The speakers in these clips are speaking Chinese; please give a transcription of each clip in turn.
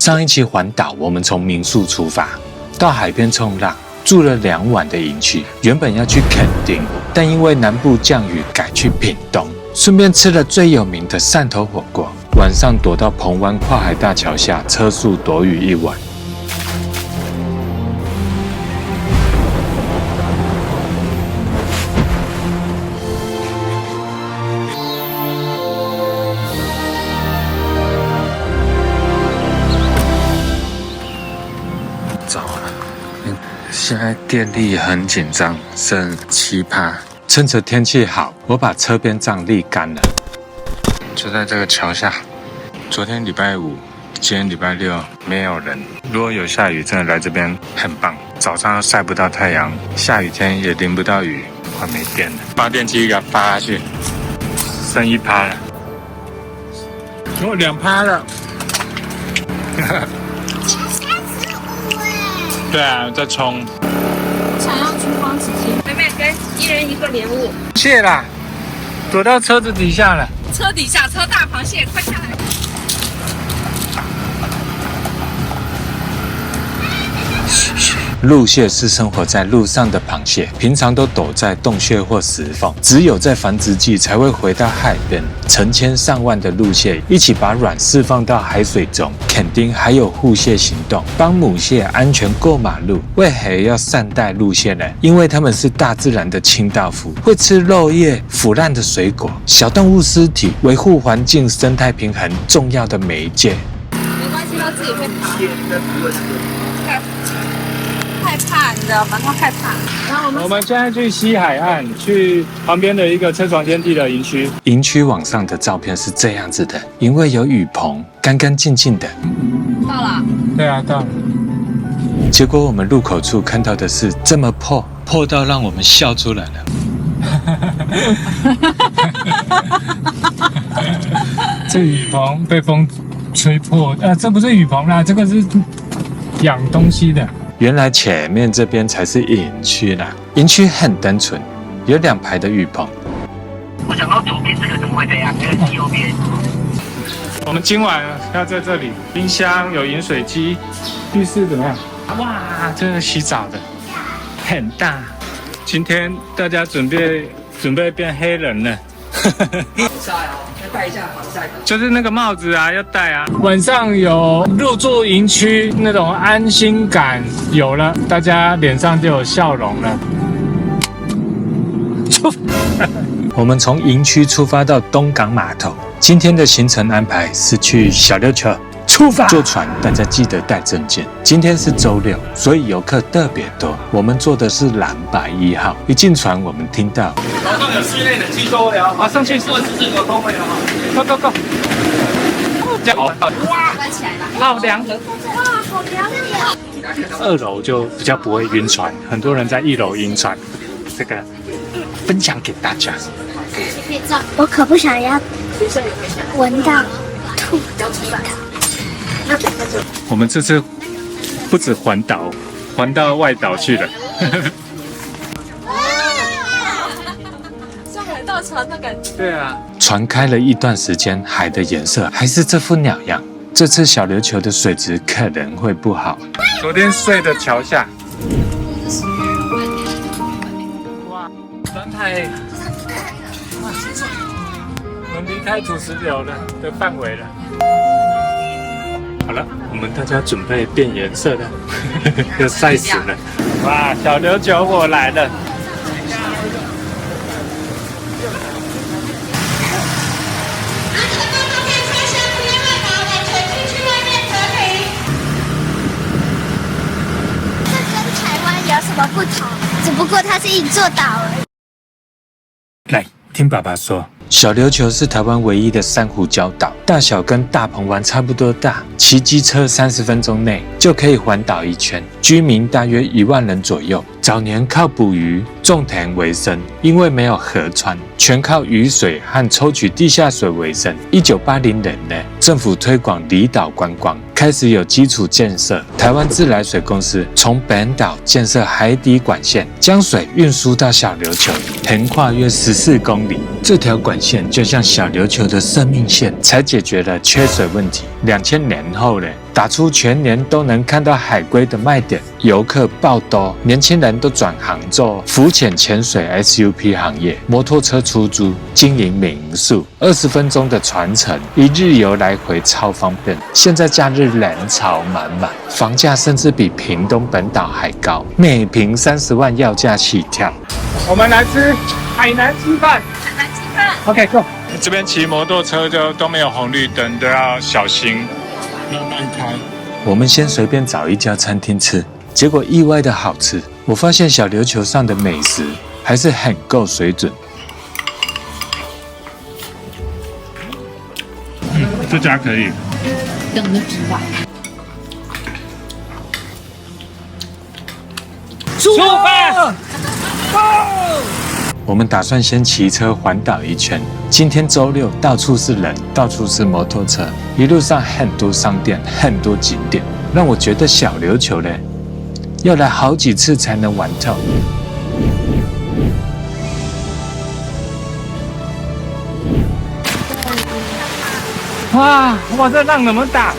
上一期环岛，我们从民宿出发，到海边冲浪，住了2晚的营区。原本要去垦丁，但因为南部降雨，改去屏东，顺便吃了最有名的汕头火锅。晚上躲到澎湾跨海大桥下，车宿躲雨1晚。现在电力很紧张，剩7%。趁着天气好，我把车边帐沥干了，就在这个桥下。昨天礼拜5，今天礼拜6，没有人。如果有下雨，真的来这边很棒。早上又晒不到太阳，下雨天也淋不到雨。快没电了，发电机给它发下去，剩1%了，有2%了。对啊，在冲。想要厨房纸巾，妹妹给1人1个莲雾。谢啦，躲到车子底下了。车底下，车大螃蟹，快下来！陆蟹是生活在陆上的螃蟹，平常都躲在洞穴或石缝，只有在繁殖季才会回到海边。成千上万的陆蟹一起把卵释放到海水中。垦丁还有护蟹行动，帮母蟹安全过马路。为何要善待陆蟹呢？因为它们是大自然的清道夫，会吃肉叶、腐烂的水果、小动物尸体，维护环境生态平衡重要的媒介。没关系，它自己会爬。害怕，你知道吗？他害怕。然后我们现在去西海岸，去旁边的一个车床天地的营区。营区网上的照片是这样子的，因为有雨棚，干干净净的。到了。对啊，到了。结果我们入口处看到的是这么破到让我们笑出来了。这雨棚被风吹破，这不是雨棚啦，这个是养东西的。原来前面这边才是营区啦，营区很单纯，有2排的雨棚。我想到左边这个怎么会这样？这个是右边。我们今晚要在这里，冰箱有饮水机，浴室怎么样？哇，这个洗澡的，很大。今天大家准备变黑人了。要戴一下防晒。就是那个帽子啊，要戴啊。晚上有入住营区那种安心感有了，大家脸上就有笑容了。我们从营区出发到东港码头，今天的行程安排是去小琉球出发。坐船大家记得带证件。今天是周6，所以游客特别多。我们坐的是蓝白1号。一进船，我们听到楼上有室内冷气空调，啊，上去24个空位了哈。Go。这样哇，关起来了。好凉。哇，好凉呀！2楼就比较不会晕船，很多人在1楼晕船。这个分享给大家。我可不想要闻到吐的味道。我们这次不止环岛，环到外岛去了。像海盗船的感觉。对啊，船开了一段时间，海的颜色还是这副鸟样。这次小琉球的水质可能会不好。昨天睡的桥下。哇，蓝海，我们离开土石流的范围了。好了，我们大家准备变颜色了，要晒死了。哇，小琉球我来了。有什么不同？只不过它是一座岛而已。来，听爸爸说，小琉球是台湾唯一的珊瑚礁岛，大小跟大鹏湾差不多大，骑机车30分钟内就可以环岛1圈，居民大约1万人左右。早年靠捕鱼、种田为生，因为没有河川，全靠雨水和抽取地下水为生。1980年呢，政府推广离岛观光，开始有基础建设。台湾自来水公司从本岛建设海底管线，将水运输到小琉球，横跨约14公里。这条管线就像小琉球的生命线，才解决了缺水问题。2000年后呢，岛打出全年都能看到海龟的卖点，游客爆多，年轻人都转行做浮潜、潜水、SUP 行业，摩托车出租、经营民宿，20分钟的船程，1日游来回超方便。现在假日人潮满满，房价甚至比屏东本岛还高，每平30万要价起跳。我们来吃海南鸡饭。海南鸡饭。 OK， go。这边骑摩托车就都没有红绿灯，都要小心，慢慢开。我们先随便找一家餐厅吃，结果意外的好吃。我发现小琉球上的美食还是很够水准。这家可以。等着吃吧。出发！我们打算先骑车环岛一圈。今天周六，到处是人，到处是摩托车，一路上很多商店，很多景点，让我觉得小琉球呢，要来好几次才能玩透。哇，这浪那么大！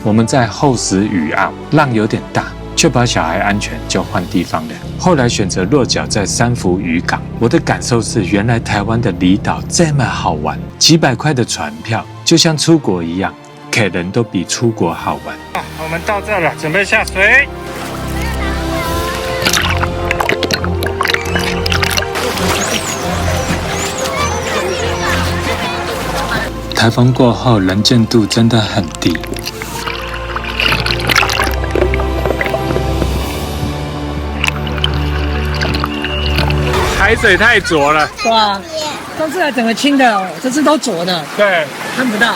我们在厚实屿岸，浪有点大。确保小孩安全，就换地方了。后来选择落脚在三福渔港。我的感受是，原来台湾的离岛这么好玩，几百块的船票就像出国一样，可能都比出国好玩。我们到这了，准备下水。台风过后，能见度真的很低。海水太浊了。哇，上次还整个清的哦，这次都浊的，对，看不到。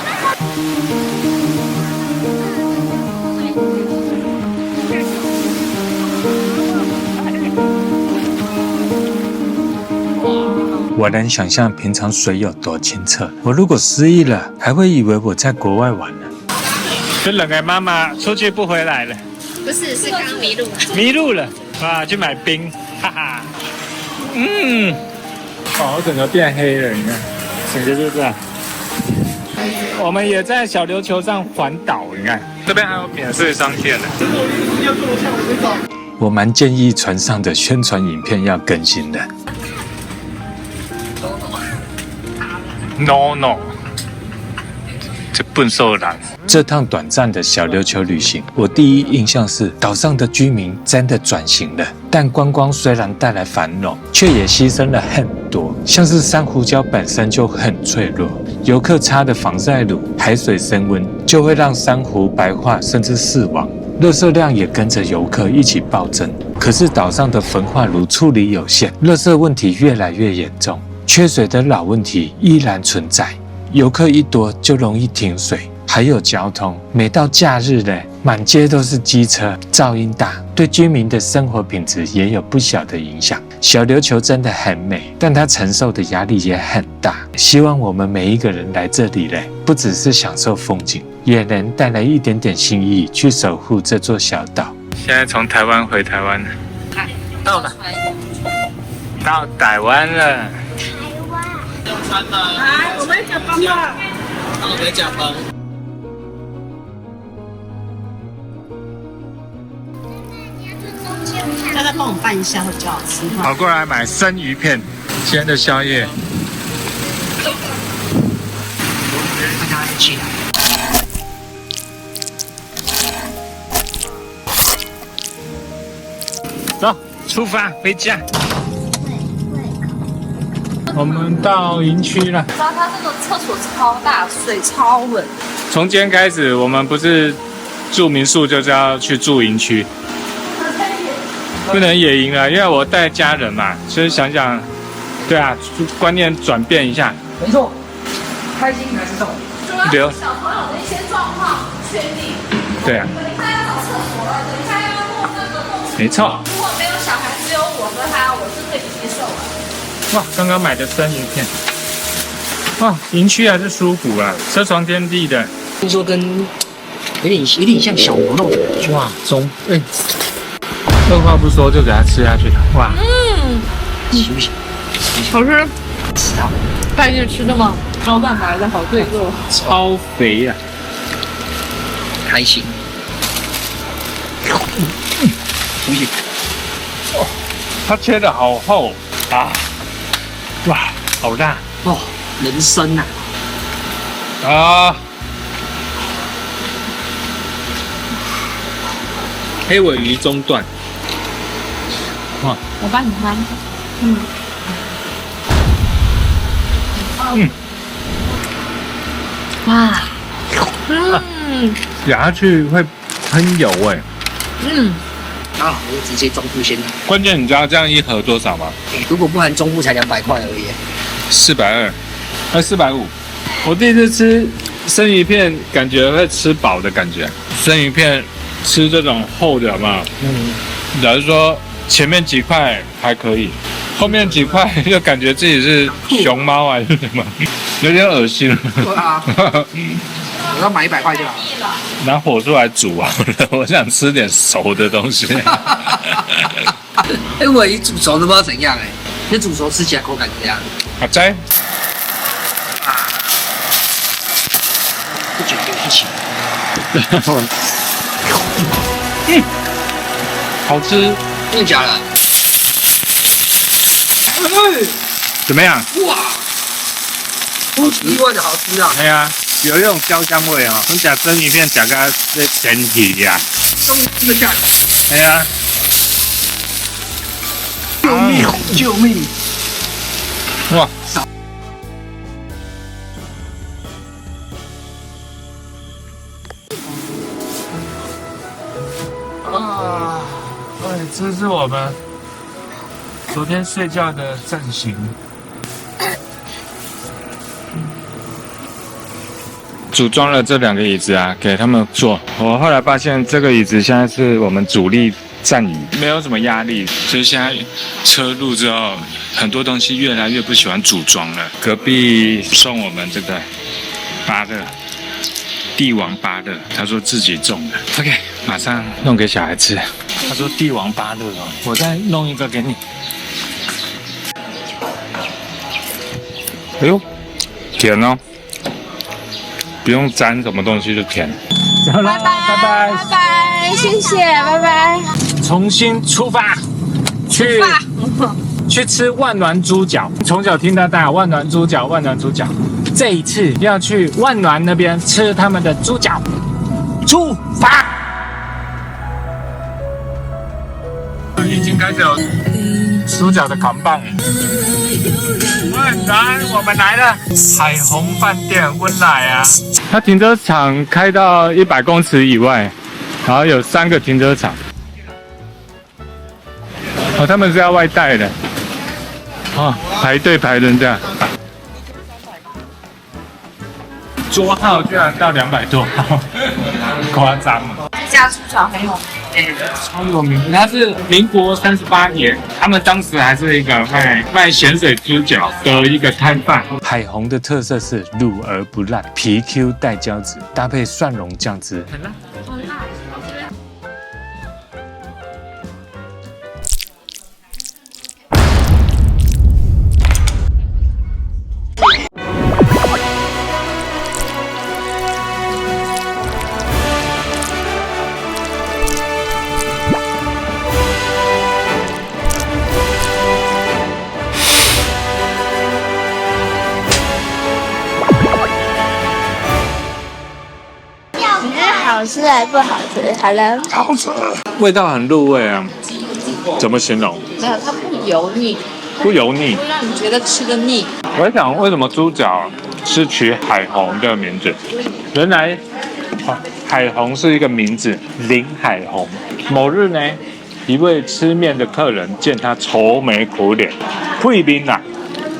我能想象平常水有多清澈。我如果失忆了，还会以为我在国外玩呢。这冷的妈妈出去不回来了。不是，是刚迷路了。迷路了，哇，去买冰，哈哈。我整个变黑了，你看，整个就这样。我们也在小琉球上环岛，你看，这边还有免税商店呢。我蛮建议船上的宣传影片要更新的。No， 这笨兽狼。这趟短暂的小琉球旅行，我第一印象是岛上的居民真的转型了。但观光虽然带来繁荣，却也牺牲了很多，像是珊瑚礁本身就很脆弱，游客擦的防晒乳，海水升温就会让珊瑚白化甚至死亡，垃圾量也跟着游客一起暴增。可是岛上的焚化炉处理有限，垃圾问题越来越严重，缺水的老问题依然存在，游客一多就容易停水。还有交通，每到假日呢，满街都是机车，噪音大，对居民的生活品质也有不小的影响。小琉球真的很美，但它承受的压力也很大。希望我们每一个人来这里呢，不只是享受风景，也能带来一点点心意，去守护这座小岛。现在从台湾回台湾了，到了，到台湾了。来，我们加班吧。我们加班。大家帮我拌一下会比较好吃。跑过来买生鱼片，今天的宵夜。大家一起来。走，出发回家。我们到营区了。哇，它这个厕所超大，水超稳。从今天开始，我们不是住民宿，就是要去住营区。不能野营了，因为我带家人嘛，所以想想，对啊，观念转变一下。没错，开心才是重主要是小朋友的一些状况不确定。对啊。等一下要找厕所了，等一下要弄那个弄。没错。如果没有小孩，只有我和他，我是可以接受的。哇，刚刚买的生鱼片。哇，营区还是舒服啊，车床天地的。听说跟有点像小牛肉的感觉。哇，二话不说就给它吃下去了，哇！行不行？好吃。吃到。半夜吃的吗？高蛋白的好对肉。超肥啊！开心。不行，它切的好厚啊！哇，好大哦，人参呐、啊！黑尾鱼中段，哇，我帮你翻。哇，咬下去会喷油哎。啊，我就直接中部先拿。关键你知道这样一盒多少吗？如果不含中部才200块而已。 420， 450。我第一次吃生鱼片，感觉会吃饱的感觉。生鱼片吃这种厚的，有没有？假如说前面几块还可以，后面几块就感觉自己是熊猫还是什么，有点恶心。对啊，我要买100块就好了。拿火出来煮啊！我想吃点熟的东西。哎，我一煮熟都不知道怎样哎，那煮熟吃起来口感怎样？好在不卷就一起。好吃，真的假的？怎么样？哇，意外的好吃啊！哎呀，有一种焦香味哦。你吃生鱼片吃个这前提呀。终于吃得下来。哎呀，救命！救命！哇！啊，哎，这是我们昨天睡觉的阵型。组装了这2个椅子啊，给他们坐。我后来发现，这个椅子现在是我们主力站椅，没有什么压力。就是现在车入之后，很多东西越来越不喜欢组装了。隔壁送我们这个芭乐，帝王芭乐，他说自己种的。OK， 马上弄给小孩吃。他说帝王芭乐哦，我再弄一个给你。哎呦，甜哦！不用沾什么东西就甜。走了，拜拜，拜拜，谢谢，拜拜。重新出发，去吃万峦猪脚。从小听到大，万峦猪脚，万峦猪脚。这一次要去万峦那边吃他们的猪脚。出发！已经开始有猪脚的扛棒。来，我们来了，海虹饭店，温来啊！它停车场开到100公尺以外，然后有3个停车场。哦，他们是要外带的。哦，排队排成这样。桌号居然到200多号，夸张了。这家猪脚很有名，超有名，它是民国38年，他们当时还是一个卖咸水猪脚的一个摊贩。海虹的特色是卤而不烂，皮 Q 带胶质，搭配蒜蓉酱汁，很辣。很辣。好吃还不好吃？好了，好吃，味道很入味啊。怎么形容？没有，它不油腻，不油腻，不让你觉得吃的腻。我在想，为什么猪脚是取海虹的名字？原来，海虹是一个名字，林海虹。某日呢，一位吃面的客人见他愁眉苦脸，贵宾啊，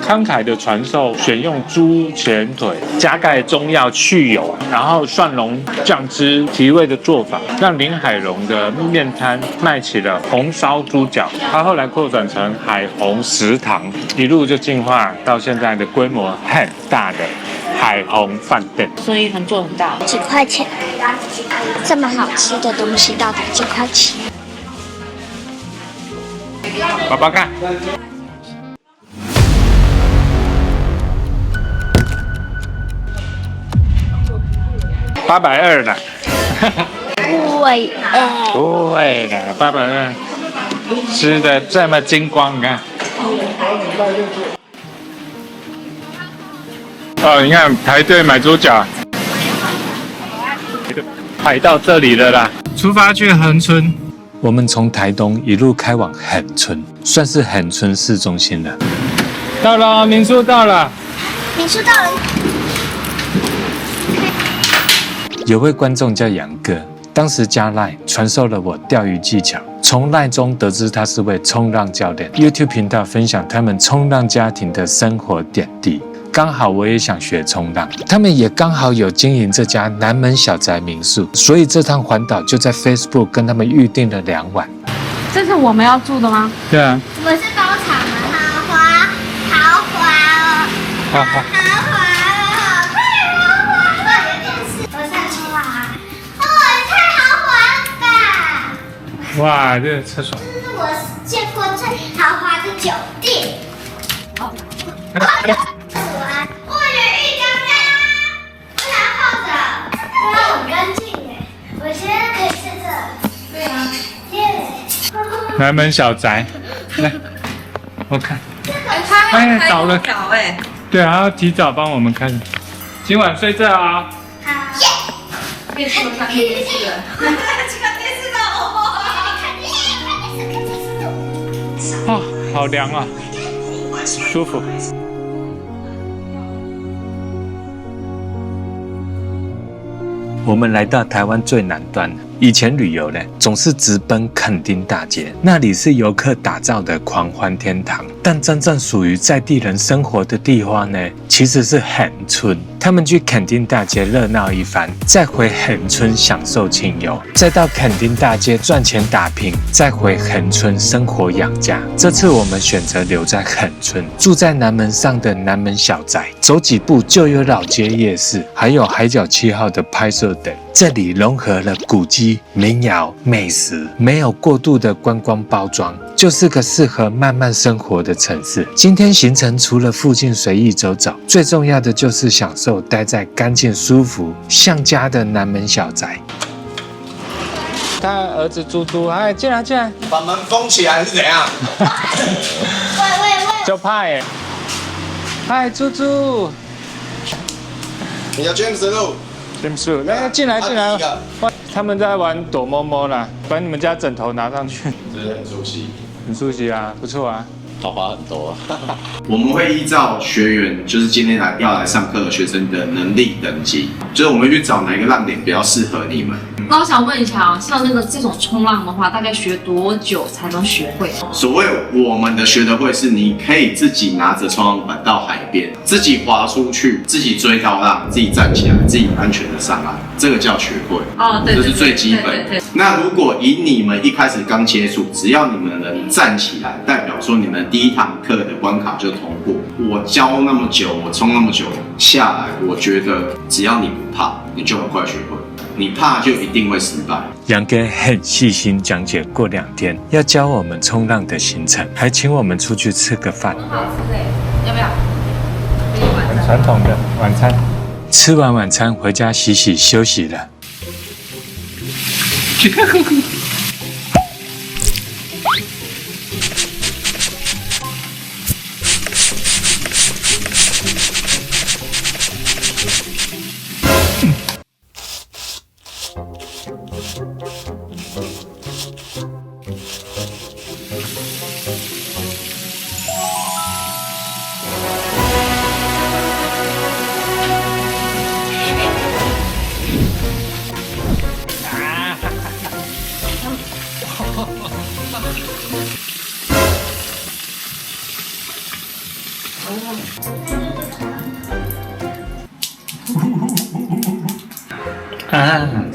慷慨的传授选用猪前腿，加盖中药去油，然后蒜蓉酱汁提味的做法，让林海虹的面摊卖起了红烧猪脚。他后来扩展成海虹食堂，一路就进化到现在的规模很大的海虹饭店。生意很做很大，几块钱，这么好吃的东西到底几块钱？爸爸看。820了，对，不会的，爸爸吃的这么精光，你看。哦，你看排队买猪脚，排到这里了啦。出发去恒春，我们从台东一路开往恒春，算是恒春市中心了。到了，民宿到了。民宿到了。有位观众叫杨哥，当时加赖传授了我钓鱼技巧，从赖中得知他是位冲浪教练 ，YouTube 频道分享他们冲浪家庭的生活点滴。刚好我也想学冲浪，他们也刚好有经营这家南门小宅民宿，所以这趟环岛就在 Facebook 跟他们预定了2晚。这是我们要住的吗？对啊，我是包场吗？豪华，豪华哦，好好。豪华哦，太豪华了！有电视，我上去啦！哦，也太豪华了吧！哇，这个厕所。这是我见过最豪华的酒店。哦，我有浴缸啊！我想要泡着，它很干净耶。我觉得可以在这。对啊，耶！南门小宅，来，我看。它哎倒了早哎。对啊，要提早帮我们看。今晚睡这啊。好，可以坐上电视了。看电视了哦！看电视，哦，好凉啊，舒服。我们来到台湾最南端，以前旅游呢，总是直奔垦丁大街，那里是游客打造的狂欢天堂。但真正属于在地人生活的地方呢，其实是恒春。他们去垦丁大街热闹一番，再回恒春享受清幽，再到垦丁大街赚钱打拼，再回恒春生活养家。这次我们选择留在恒春，住在南门上的南门小宅，走几步就有老街夜市，还有海角7号的拍摄等。这里融合了古迹、民谣、美食，没有过度的观光包装，就是个适合慢慢生活的城市。今天行程除了附近随意走走，最重要的就是享受待在干净舒服、像家的南门小宅。他儿子猪猪，哎，进来进来，把门封起来是怎样？喂，就怕耶。嗨，猪猪，你叫 James 路，对不起，来进来进来第一个。他们在玩躲猫猫啦，把你们家枕头拿上去，真的很熟悉。很熟悉啊，不错啊。桃花很多。我们会依照学员，就是今天要来上课的学生的能力等级，就是我们会去找哪一个浪点比较适合你们。那我想问一下啊，像这种冲浪的话，大概学多久才能学会？所谓我们的学得会，是你可以自己拿着冲浪板到海边，自己滑出去，自己追到浪，自己站起来，自己安全的上来，这个叫学会。哦，对，这是最基本的。那如果以你们一开始刚接触，只要你们能站起来，代表说你们第一堂课的关卡就通过。我教那么久，我冲那么久下来，我觉得只要你不怕，你就很快学会。你怕就一定会失败。杨哥很细心讲解过2天，要教我们冲浪的行程，还请我们出去吃个饭。很好吃哎，要不要？很传统的晚餐。吃完晚餐回家洗洗休息了。啊。